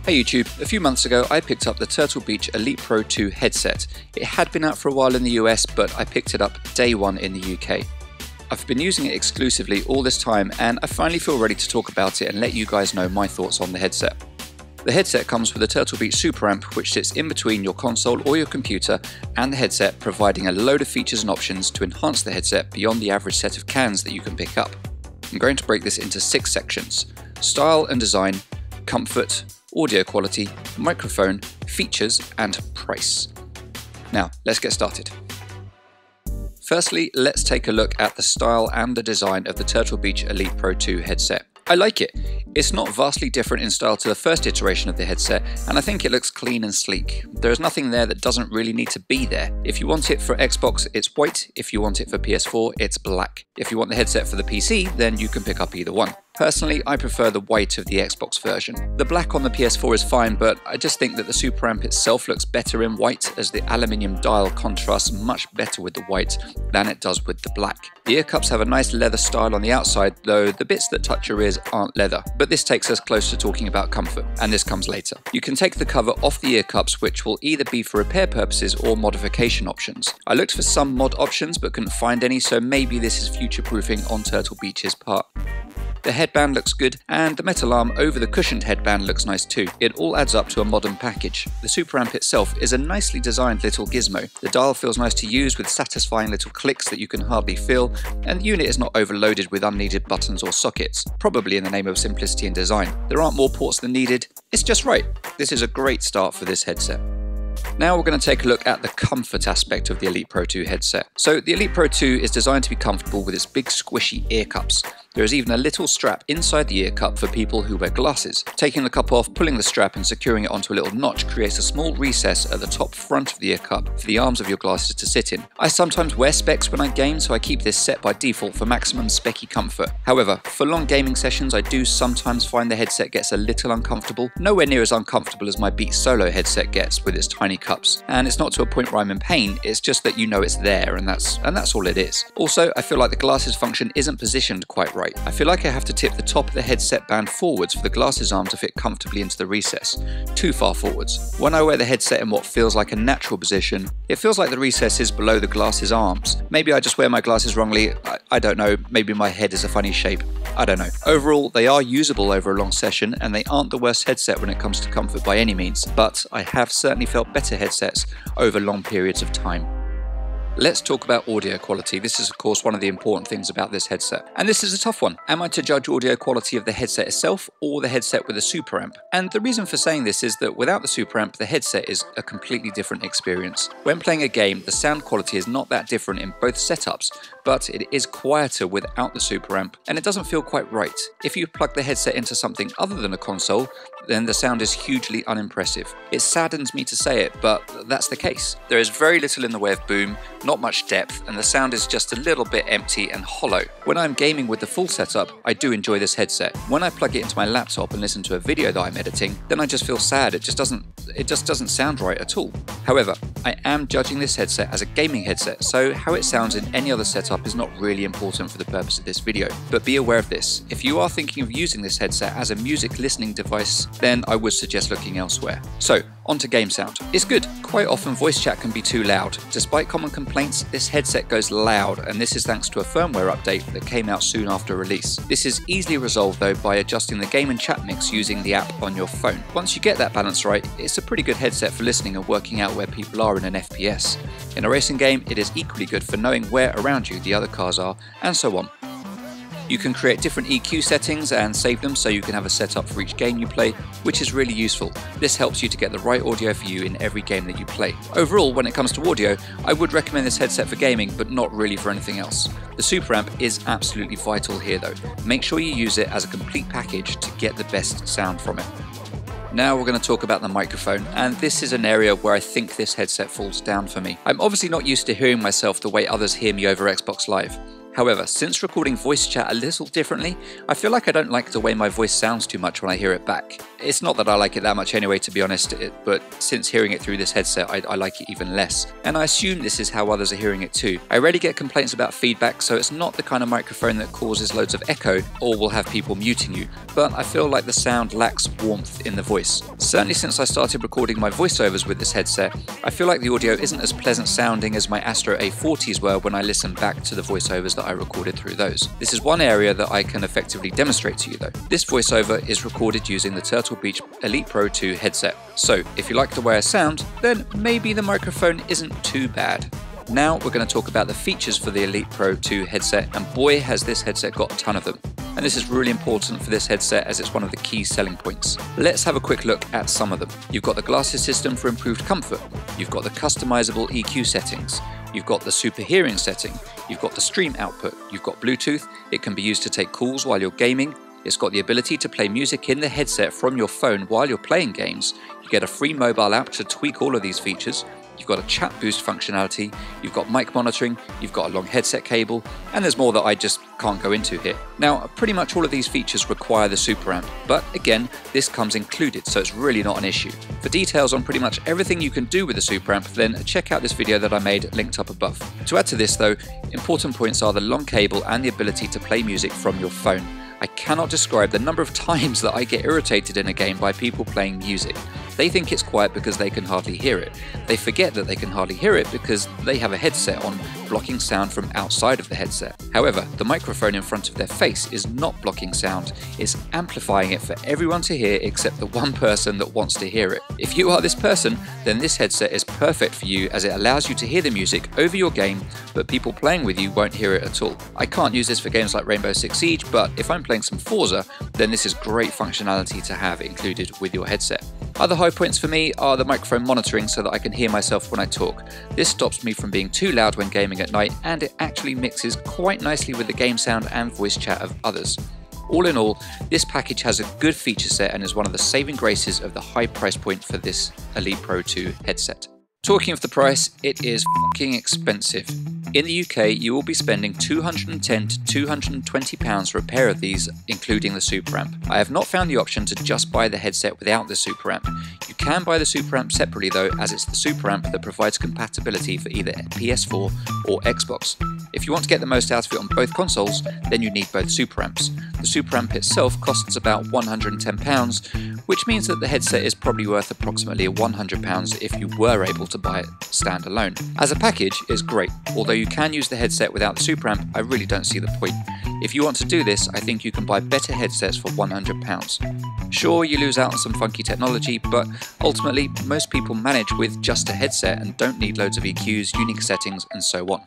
Hey YouTube, a few months ago I picked up the Turtle Beach Elite Pro 2 headset. It had been out for a while in the US, but I picked it up day one in the UK. I've been using it exclusively all this time and I finally feel ready to talk about it and let you guys know my thoughts on the headset. The headset comes with a Turtle Beach Super Amp which sits in between your console or your computer and the headset, providing a load of features and options to enhance the headset beyond the average set of cans that you can pick up. I'm going to break this into 6 sections: style and design, comfort, audio quality, microphone, features, and price. Now, let's get started. Firstly, let's take a look at the style and the design of the Turtle Beach Elite Pro 2 headset. I like it. It's not vastly different in style to the first iteration of the headset, and I think it looks clean and sleek. There is nothing there that doesn't really need to be there. If you want it for Xbox, it's white. If you want it for PS4, it's black. If you want the headset for the PC, then you can pick up either one. Personally, I prefer the white of the Xbox version. The black on the PS4 is fine, but I just think that the Super Amp itself looks better in white, as the aluminium dial contrasts much better with the white than it does with the black. The ear cups have a nice leather style on the outside, though the bits that touch your ears aren't leather. But this takes us close to talking about comfort, and this comes later. You can take the cover off the ear cups, which will either be for repair purposes or modification options. I looked for some mod options but couldn't find any, so maybe this is future-proofing on Turtle Beach's part. The headband looks good, and the metal arm over the cushioned headband looks nice too. It all adds up to a modern package. The Super Amp itself is a nicely designed little gizmo. The dial feels nice to use with satisfying little clicks that you can hardly feel, and the unit is not overloaded with unneeded buttons or sockets, probably in the name of simplicity and design. There aren't more ports than needed, it's just right. This is a great start for this headset. Now we're going to take a look at the comfort aspect of the Elite Pro 2 headset. So the Elite Pro 2 is designed to be comfortable with its big squishy ear cups. There is even a little strap inside the ear cup for people who wear glasses. Taking the cup off, pulling the strap and securing it onto a little notch creates a small recess at the top front of the ear cup for the arms of your glasses to sit in. I sometimes wear specs when I game, so I keep this set by default for maximum specky comfort. However, for long gaming sessions I do sometimes find the headset gets a little uncomfortable. Nowhere near as uncomfortable as my Beats Solo headset gets with its tiny cups. And it's not to a point where I'm in pain, it's just that you know it's there, and that's all it is. Also, I feel like the glasses function isn't positioned quite right. I feel like I have to tip the top of the headset band forwards for the glasses arm to fit comfortably into the recess. Too far forwards. When I wear the headset in what feels like a natural position, it feels like the recess is below the glasses arms. Maybe I just wear my glasses wrongly, I don't know, maybe my head is a funny shape, I don't know. Overall, they are usable over a long session, and they aren't the worst headset when it comes to comfort by any means, but I have certainly felt better headsets over long periods of time. Let's talk about audio quality. This is of course one of the important things about this headset. And this is a tough one. Am I to judge audio quality of the headset itself or the headset with a Super Amp? And the reason for saying this is that without the Super Amp, the headset is a completely different experience. When playing a game, the sound quality is not that different in both setups, but it is quieter without the Super Amp, and it doesn't feel quite right. If you plug the headset into something other than a console, then the sound is hugely unimpressive. It saddens me to say it, but that's the case. There is very little in the way of boom, not much depth, and the sound is just a little bit empty and hollow. When I'm gaming with the full setup, I do enjoy this headset. When I plug it into my laptop and listen to a video that I'm editing, then I just feel sad. It just doesn't sound right at all. However, I am judging this headset as a gaming headset, so how it sounds in any other setup is not really important for the purpose of this video. But be aware of this. If you are thinking of using this headset as a music listening device, then I would suggest looking elsewhere. So, onto game sound. It's good. Quite often voice chat can be too loud. Despite common complaints, this headset goes loud, and this is thanks to a firmware update that came out soon after release. This is easily resolved though by adjusting the game and chat mix using the app on your phone. Once you get that balance right, it's a pretty good headset for listening and working out where people are in an FPS. In a racing game, it is equally good for knowing where around you the other cars are, and so on. You can create different EQ settings and save them so you can have a setup for each game you play, which is really useful. This helps you to get the right audio for you in every game that you play. Overall, when it comes to audio, I would recommend this headset for gaming, but not really for anything else. The Super Amp is absolutely vital here though. Make sure you use it as a complete package to get the best sound from it. Now we're going to talk about the microphone, and this is an area where I think this headset falls down for me. I'm obviously not used to hearing myself the way others hear me over Xbox Live. However, since recording voice chat a little differently, I feel like I don't like the way my voice sounds too much when I hear it back. It's not that I like it that much anyway, to be honest, but since hearing it through this headset, I like it even less. And I assume this is how others are hearing it too. I rarely get complaints about feedback, so it's not the kind of microphone that causes loads of echo or will have people muting you, but I feel like the sound lacks warmth in the voice. Certainly since I started recording my voiceovers with this headset, I feel like the audio isn't as pleasant sounding as my Astro A40s were when I listened back to the voiceovers that I recorded through those. This is one area that I can effectively demonstrate to you though. This voiceover is recorded using the Turtle Beach Elite Pro 2 headset. So if you like the way I sound, then maybe the microphone isn't too bad. Now we're going to talk about the features for the Elite Pro 2 headset, and boy has this headset got a ton of them. And this is really important for this headset as it's one of the key selling points. Let's have a quick look at some of them. You've got the glasses system for improved comfort. You've got the customizable EQ settings. You've got the super hearing setting. You've got the stream output. You've got Bluetooth. It can be used to take calls while you're gaming. It's got the ability to play music in the headset from your phone while you're playing games. You get a free mobile app to tweak all of these features. You've got a chat boost functionality, you've got mic monitoring, you've got a long headset cable, and there's more that I just can't go into here. Now, pretty much all of these features require the super amp, but again, this comes included, so it's really not an issue. For details on pretty much everything you can do with the super amp, then check out this video that I made linked up above. To add to this though, important points are the long cable and the ability to play music from your phone. I cannot describe the number of times that I get irritated in a game by people playing music. They think it's quiet because they can hardly hear it. They forget that they can hardly hear it because they have a headset on, blocking sound from outside of the headset. However, the microphone in front of their face is not blocking sound, it's amplifying it for everyone to hear except the one person that wants to hear it. If you are this person, then this headset is perfect for you as it allows you to hear the music over your game, but people playing with you won't hear it at all. I can't use this for games like Rainbow Six Siege, but if I'm playing some Forza, then this is great functionality to have included with your headset. Other high points for me are the microphone monitoring so that I can hear myself when I talk. This stops me from being too loud when gaming at night, and it actually mixes quite nicely with the game sound and voice chat of others. All in all, this package has a good feature set and is one of the saving graces of the high price point for this Elite Pro 2 headset. Talking of the price, it is fucking expensive. In the UK, you will be spending £210 to £220 for a pair of these, including the super amp. I have not found the option to just buy the headset without the super amp. You can buy the super amp separately though, as it's the super amp that provides compatibility for either PS4 or Xbox. If you want to get the most out of it on both consoles, then you need both super amps. The super amp itself costs about £110, which means that the headset is probably worth approximately £100 if you were able to buy it standalone. As a package, it's great. Although you can use the headset without the super amp, I really don't see the point. If you want to do this, I think you can buy better headsets for £100. Sure, you lose out on some funky technology, but ultimately, most people manage with just a headset and don't need loads of EQs, unique settings, and so on.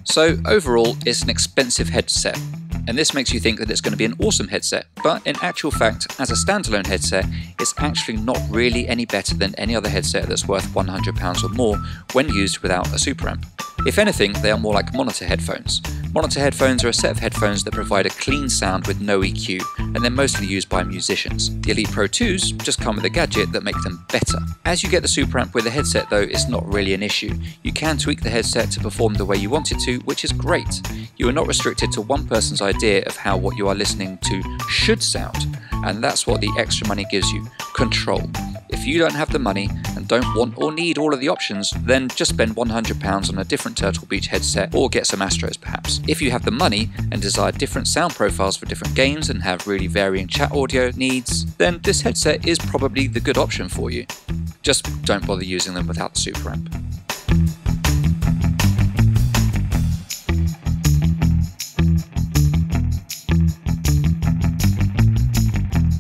So overall, it's an expensive headset. And this makes you think that it's going to be an awesome headset, but in actual fact, as a standalone headset, it's actually not really any better than any other headset that's worth £100 or more when used without a super amp. If anything, they are more like monitor headphones. Monitor headphones are a set of headphones that provide a clean sound with no EQ, and they're mostly used by musicians. The Elite Pro 2s just come with a gadget that makes them better. As you get the super amp with the headset though, it's not really an issue. You can tweak the headset to perform the way you want it to, which is great. You are not restricted to one person's idea of how what you are listening to should sound, and that's what the extra money gives you: control. If you don't have the money and don't want or need all of the options, then just spend £100 on a different Turtle Beach headset or get some Astros perhaps. If you have the money and desire different sound profiles for different games and have really varying chat audio needs, then this headset is probably the good option for you. Just don't bother using them without the super amp.